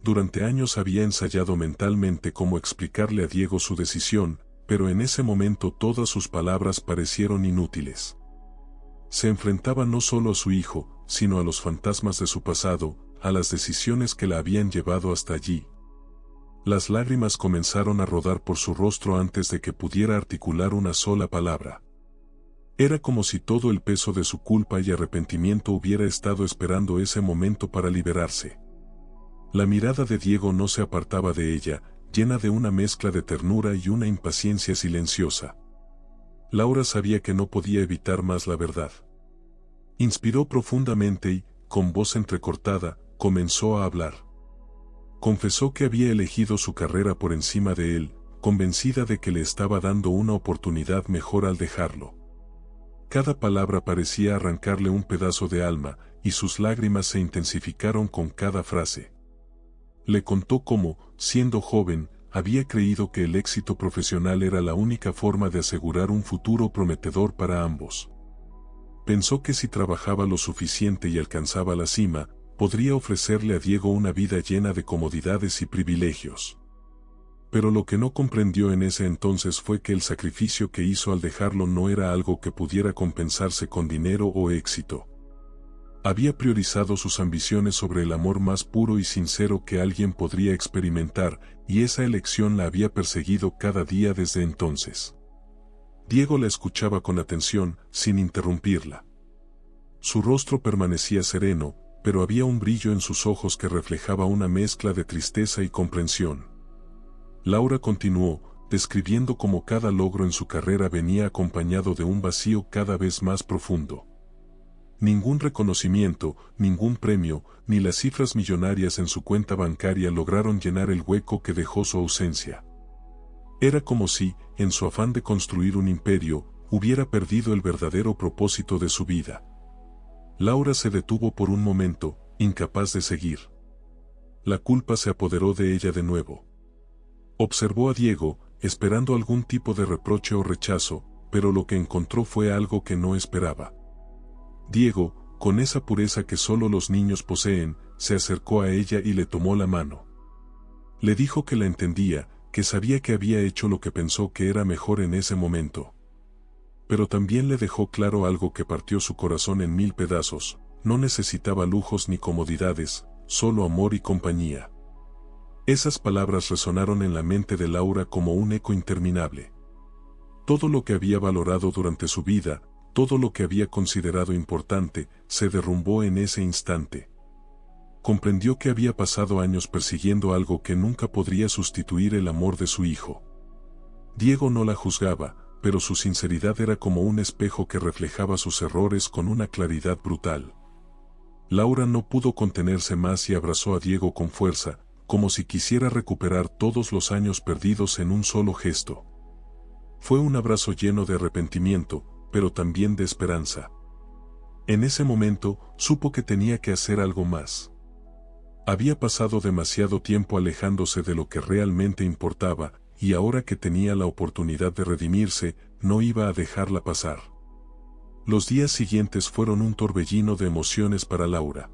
S1: Durante años había ensayado mentalmente cómo explicarle a Diego su decisión, pero en ese momento todas sus palabras parecieron inútiles. Se enfrentaba no solo a su hijo, sino a los fantasmas de su pasado, a las decisiones que la habían llevado hasta allí. Las lágrimas comenzaron a rodar por su rostro antes de que pudiera articular una sola palabra. Era como si todo el peso de su culpa y arrepentimiento hubiera estado esperando ese momento para liberarse. La mirada de Diego no se apartaba de ella, llena de una mezcla de ternura y una impaciencia silenciosa. Laura sabía que no podía evitar más la verdad. Inspiró profundamente y, con voz entrecortada, comenzó a hablar. Confesó que había elegido su carrera por encima de él, convencida de que le estaba dando una oportunidad mejor al dejarlo. Cada palabra parecía arrancarle un pedazo de alma, y sus lágrimas se intensificaron con cada frase. Le contó cómo, siendo joven, había creído que el éxito profesional era la única forma de asegurar un futuro prometedor para ambos. Pensó que si trabajaba lo suficiente y alcanzaba la cima, podría ofrecerle a Diego una vida llena de comodidades y privilegios. Pero lo que no comprendió en ese entonces fue que el sacrificio que hizo al dejarlo no era algo que pudiera compensarse con dinero o éxito. Había priorizado sus ambiciones sobre el amor más puro y sincero que alguien podría experimentar, y esa elección la había perseguido cada día desde entonces. Diego la escuchaba con atención, sin interrumpirla. Su rostro permanecía sereno, pero había un brillo en sus ojos que reflejaba una mezcla de tristeza y comprensión. Laura continuó, describiendo cómo cada logro en su carrera venía acompañado de un vacío cada vez más profundo. Ningún reconocimiento, ningún premio, ni las cifras millonarias en su cuenta bancaria lograron llenar el hueco que dejó su ausencia. Era como si, en su afán de construir un imperio, hubiera perdido el verdadero propósito de su vida. Laura se detuvo por un momento, incapaz de seguir. La culpa se apoderó de ella de nuevo. Observó a Diego, esperando algún tipo de reproche o rechazo, pero lo que encontró fue algo que no esperaba. Diego, con esa pureza que solo los niños poseen, se acercó a ella y le tomó la mano. Le dijo que la entendía, que sabía que había hecho lo que pensó que era mejor en ese momento. Pero también le dejó claro algo que partió su corazón en 1000 pedazos: no necesitaba lujos ni comodidades, solo amor y compañía. Esas palabras resonaron en la mente de Laura como un eco interminable. Todo lo que había valorado durante su vida, todo lo que había considerado importante, se derrumbó en ese instante. Comprendió que había pasado años persiguiendo algo que nunca podría sustituir el amor de su hijo. Diego no la juzgaba, pero su sinceridad era como un espejo que reflejaba sus errores con una claridad brutal. Laura no pudo contenerse más y abrazó a Diego con fuerza, como si quisiera recuperar todos los años perdidos en un solo gesto. Fue un abrazo lleno de arrepentimiento, pero también de esperanza. En ese momento, supo que tenía que hacer algo más. Había pasado demasiado tiempo alejándose de lo que realmente importaba, y ahora que tenía la oportunidad de redimirse, no iba a dejarla pasar. Los días siguientes fueron un torbellino de emociones para Laura.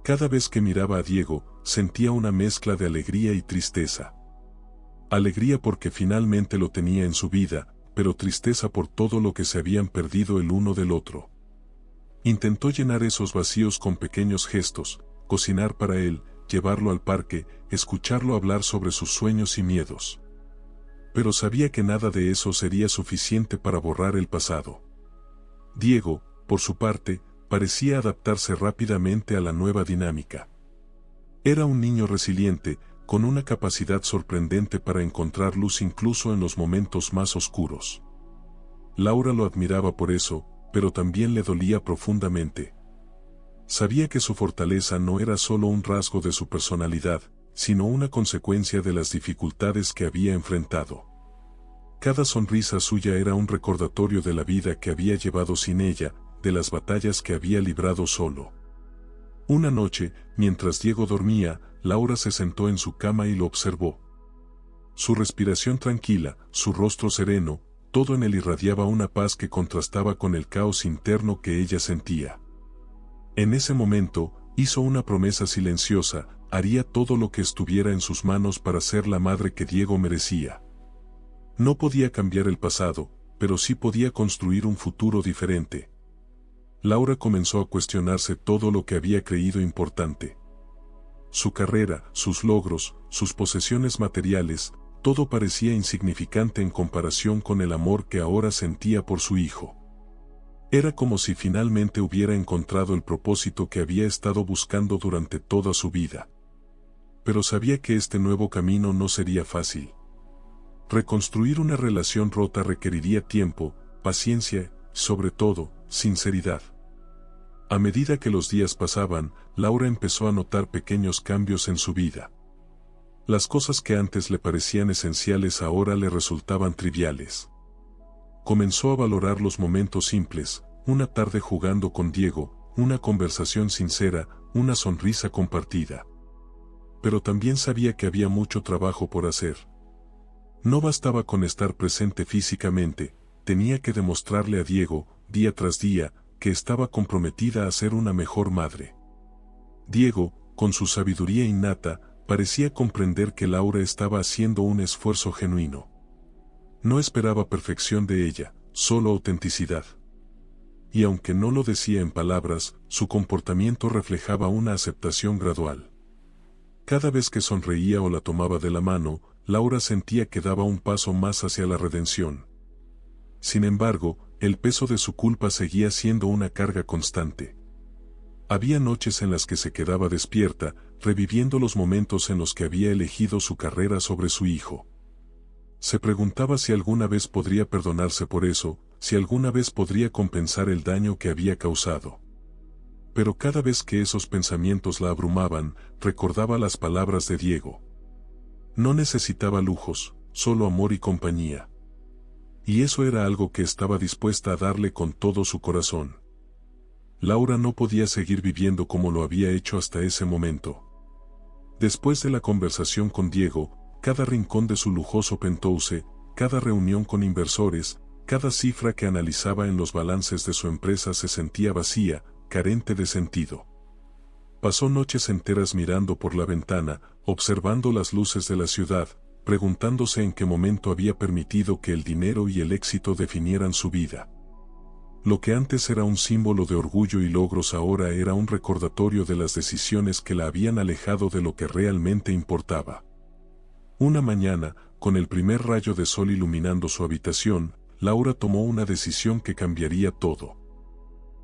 S1: Cada vez que miraba a Diego, sentía una mezcla de alegría y tristeza. Alegría porque finalmente lo tenía en su vida, pero tristeza por todo lo que se habían perdido el uno del otro. Intentó llenar esos vacíos con pequeños gestos: cocinar para él, llevarlo al parque, escucharlo hablar sobre sus sueños y miedos. Pero sabía que nada de eso sería suficiente para borrar el pasado. Diego, por su parte, parecía adaptarse rápidamente a la nueva dinámica. Era un niño resiliente, con una capacidad sorprendente para encontrar luz incluso en los momentos más oscuros. Laura lo admiraba por eso, pero también le dolía profundamente. Sabía que su fortaleza no era solo un rasgo de su personalidad, sino una consecuencia de las dificultades que había enfrentado. Cada sonrisa suya era un recordatorio de la vida que había llevado sin ella, de las batallas que había librado solo. Una noche, mientras Diego dormía, Laura se sentó en su cama y lo observó. Su respiración tranquila, su rostro sereno, todo en él irradiaba una paz que contrastaba con el caos interno que ella sentía. En ese momento, hizo una promesa silenciosa: haría todo lo que estuviera en sus manos para ser la madre que Diego merecía. No podía cambiar el pasado, pero sí podía construir un futuro diferente. Laura comenzó a cuestionarse todo lo que había creído importante. Su carrera, sus logros, sus posesiones materiales, todo parecía insignificante en comparación con el amor que ahora sentía por su hijo. Era como si finalmente hubiera encontrado el propósito que había estado buscando durante toda su vida. Pero sabía que este nuevo camino no sería fácil. Reconstruir una relación rota requeriría tiempo, paciencia, sobre todo, sinceridad. A medida que los días pasaban, Laura empezó a notar pequeños cambios en su vida. Las cosas que antes le parecían esenciales ahora le resultaban triviales. Comenzó a valorar los momentos simples: una tarde jugando con Diego, una conversación sincera, una sonrisa compartida. Pero también sabía que había mucho trabajo por hacer. No bastaba con estar presente físicamente, tenía que demostrarle a Diego, día tras día, que estaba comprometida a ser una mejor madre. Diego, con su sabiduría innata, parecía comprender que Laura estaba haciendo un esfuerzo genuino. No esperaba perfección de ella, solo autenticidad. Y aunque no lo decía en palabras, su comportamiento reflejaba una aceptación gradual. Cada vez que sonreía o la tomaba de la mano, Laura sentía que daba un paso más hacia la redención. Sin embargo, el peso de su culpa seguía siendo una carga constante. Había noches en las que se quedaba despierta, reviviendo los momentos en los que había elegido su carrera sobre su hijo. Se preguntaba si alguna vez podría perdonarse por eso, si alguna vez podría compensar el daño que había causado. Pero cada vez que esos pensamientos la abrumaban, recordaba las palabras de Diego. No necesitaba lujos, solo amor y compañía. Y eso era algo que estaba dispuesta a darle con todo su corazón. Laura no podía seguir viviendo como lo había hecho hasta ese momento. Después de la conversación con Diego, cada rincón de su lujoso penthouse, cada reunión con inversores, cada cifra que analizaba en los balances de su empresa se sentía vacía, carente de sentido. Pasó noches enteras mirando por la ventana, observando las luces de la ciudad, preguntándose en qué momento había permitido que el dinero y el éxito definieran su vida. Lo que antes era un símbolo de orgullo y logros ahora era un recordatorio de las decisiones que la habían alejado de lo que realmente importaba. Una mañana, con el primer rayo de sol iluminando su habitación, Laura tomó una decisión que cambiaría todo.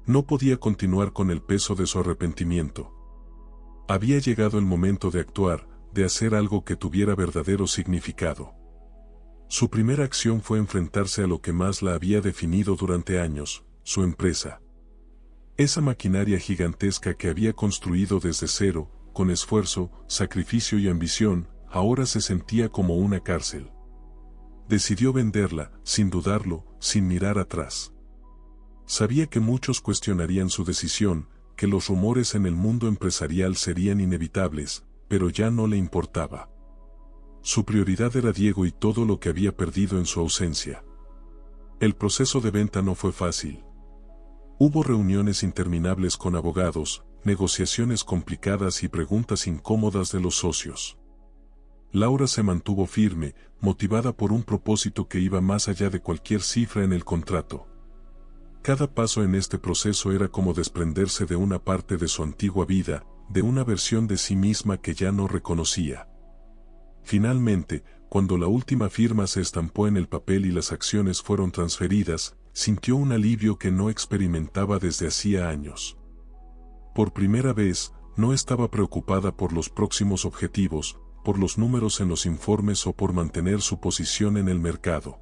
S1: No podía continuar con el peso de su arrepentimiento. Había llegado el momento de actuar, de hacer algo que tuviera verdadero significado. Su primera acción fue enfrentarse a lo que más la había definido durante años, su empresa. Esa maquinaria gigantesca que había construido desde cero, con esfuerzo, sacrificio y ambición, ahora se sentía como una cárcel. Decidió venderla, sin dudarlo, sin mirar atrás. Sabía que muchos cuestionarían su decisión, que los rumores en el mundo empresarial serían inevitables, pero ya no le importaba. Su prioridad era Diego y todo lo que había perdido en su ausencia. El proceso de venta no fue fácil. Hubo reuniones interminables con abogados, negociaciones complicadas y preguntas incómodas de los socios. Laura se mantuvo firme, motivada por un propósito que iba más allá de cualquier cifra en el contrato. Cada paso en este proceso era como desprenderse de una parte de su antigua vida, de una versión de sí misma que ya no reconocía. Finalmente, cuando la última firma se estampó en el papel y las acciones fueron transferidas, sintió un alivio que no experimentaba desde hacía años. Por primera vez, no estaba preocupada por los próximos objetivos, por los números en los informes o por mantener su posición en el mercado.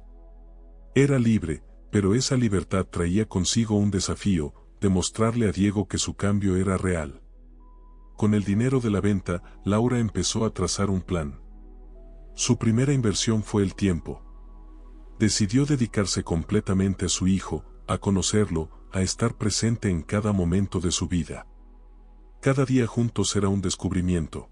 S1: Era libre, pero esa libertad traía consigo un desafío: demostrarle a Diego que su cambio era real. Con el dinero de la venta, Laura empezó a trazar un plan. Su primera inversión fue el tiempo. Decidió dedicarse completamente a su hijo, a conocerlo, a estar presente en cada momento de su vida. Cada día juntos era un descubrimiento.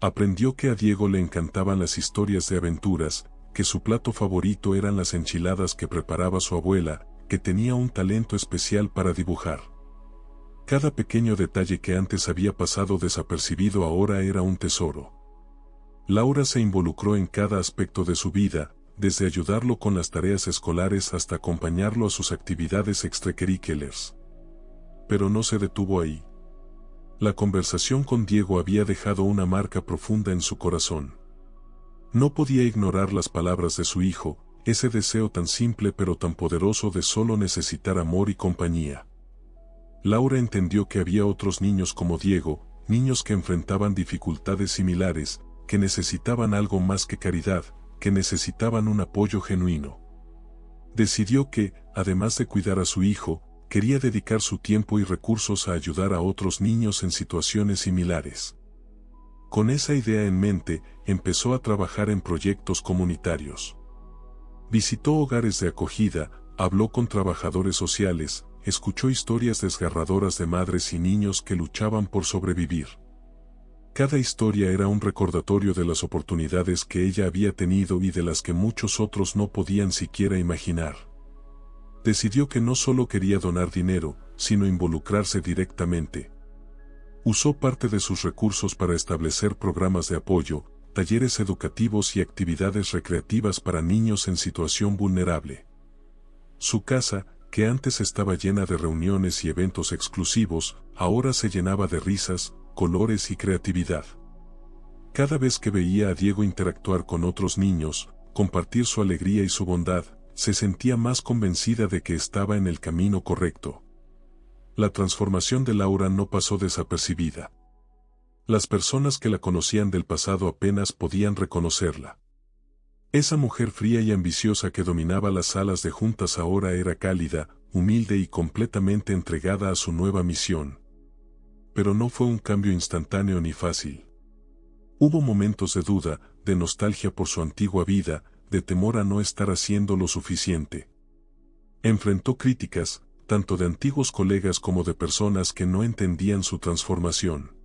S1: Aprendió que a Diego le encantaban las historias de aventuras, que su plato favorito eran las enchiladas que preparaba su abuela, que tenía un talento especial para dibujar. Cada pequeño detalle que antes había pasado desapercibido ahora era un tesoro. Laura se involucró en cada aspecto de su vida, desde ayudarlo con las tareas escolares hasta acompañarlo a sus actividades extracurriculares. Pero no se detuvo ahí. La conversación con Diego había dejado una marca profunda en su corazón. No podía ignorar las palabras de su hijo, ese deseo tan simple pero tan poderoso de solo necesitar amor y compañía. Laura entendió que había otros niños como Diego, niños que enfrentaban dificultades similares, que necesitaban algo más que caridad, que necesitaban un apoyo genuino. Decidió que, además de cuidar a su hijo, quería dedicar su tiempo y recursos a ayudar a otros niños en situaciones similares. Con esa idea en mente, empezó a trabajar en proyectos comunitarios. Visitó hogares de acogida, habló con trabajadores sociales, escuchó historias desgarradoras de madres y niños que luchaban por sobrevivir. Cada historia era un recordatorio de las oportunidades que ella había tenido y de las que muchos otros no podían siquiera imaginar. Decidió que no solo quería donar dinero, sino involucrarse directamente. Usó parte de sus recursos para establecer programas de apoyo, talleres educativos y actividades recreativas para niños en situación vulnerable. Su casa, que antes estaba llena de reuniones y eventos exclusivos, ahora se llenaba de risas, colores y creatividad. Cada vez que veía a Diego interactuar con otros niños, compartir su alegría y su bondad, se sentía más convencida de que estaba en el camino correcto. La transformación de Laura no pasó desapercibida. Las personas que la conocían del pasado apenas podían reconocerla. Esa mujer fría y ambiciosa que dominaba las salas de juntas ahora era cálida, humilde y completamente entregada a su nueva misión. Pero no fue un cambio instantáneo ni fácil. Hubo momentos de duda, de nostalgia por su antigua vida, de temor a no estar haciendo lo suficiente. Enfrentó críticas, tanto de antiguos colegas como de personas que no entendían su transformación.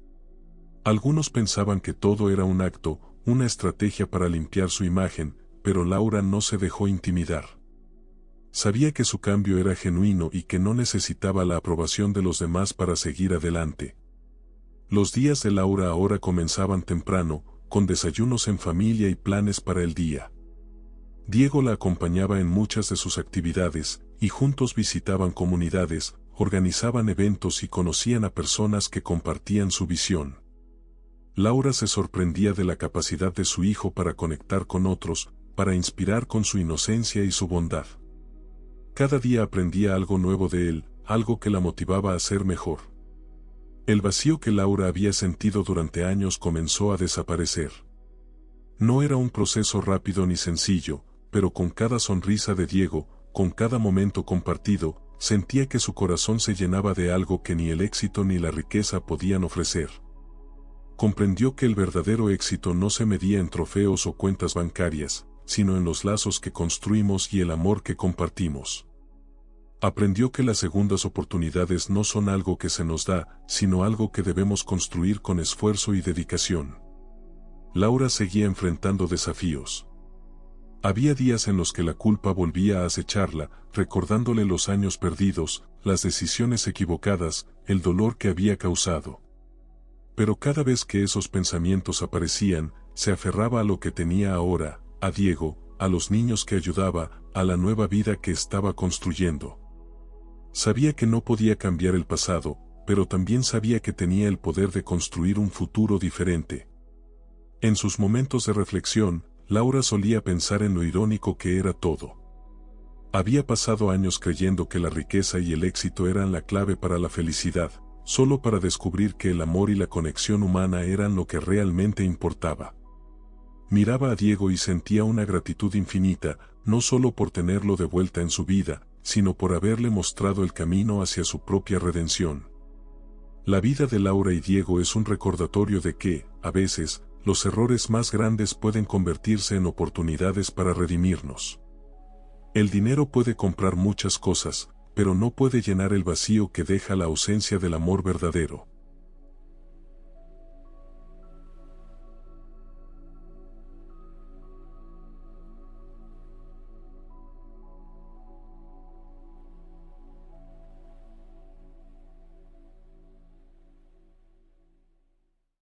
S1: Algunos pensaban que todo era un acto, una estrategia para limpiar su imagen, pero Laura no se dejó intimidar. Sabía que su cambio era genuino y que no necesitaba la aprobación de los demás para seguir adelante. Los días de Laura ahora comenzaban temprano, con desayunos en familia y planes para el día. Diego la acompañaba en muchas de sus actividades, y juntos visitaban comunidades, organizaban eventos y conocían a personas que compartían su visión. Laura se sorprendía de la capacidad de su hijo para conectar con otros, para inspirar con su inocencia y su bondad. Cada día aprendía algo nuevo de él, algo que la motivaba a ser mejor. El vacío que Laura había sentido durante años comenzó a desaparecer. No era un proceso rápido ni sencillo, pero con cada sonrisa de Diego, con cada momento compartido, sentía que su corazón se llenaba de algo que ni el éxito ni la riqueza podían ofrecer. Comprendió que el verdadero éxito no se medía en trofeos o cuentas bancarias, sino en los lazos que construimos y el amor que compartimos. Aprendió que las segundas oportunidades no son algo que se nos da, sino algo que debemos construir con esfuerzo y dedicación. Laura seguía enfrentando desafíos. Había días en los que la culpa volvía a acecharla, recordándole los años perdidos, las decisiones equivocadas, el dolor que había causado. Pero cada vez que esos pensamientos aparecían, se aferraba a lo que tenía ahora, a Diego, a los niños que ayudaba, a la nueva vida que estaba construyendo. Sabía que no podía cambiar el pasado, pero también sabía que tenía el poder de construir un futuro diferente. En sus momentos de reflexión, Laura solía pensar en lo irónico que era todo. Había pasado años creyendo que la riqueza y el éxito eran la clave para la felicidad, solo para descubrir que el amor y la conexión humana eran lo que realmente importaba. Miraba a Diego y sentía una gratitud infinita, no solo por tenerlo de vuelta en su vida, sino por haberle mostrado el camino hacia su propia redención. La vida de Laura y Diego es un recordatorio de que, a veces, los errores más grandes pueden convertirse en oportunidades para redimirnos. El dinero puede comprar muchas cosas, pero no puede llenar el vacío que deja la ausencia del amor verdadero.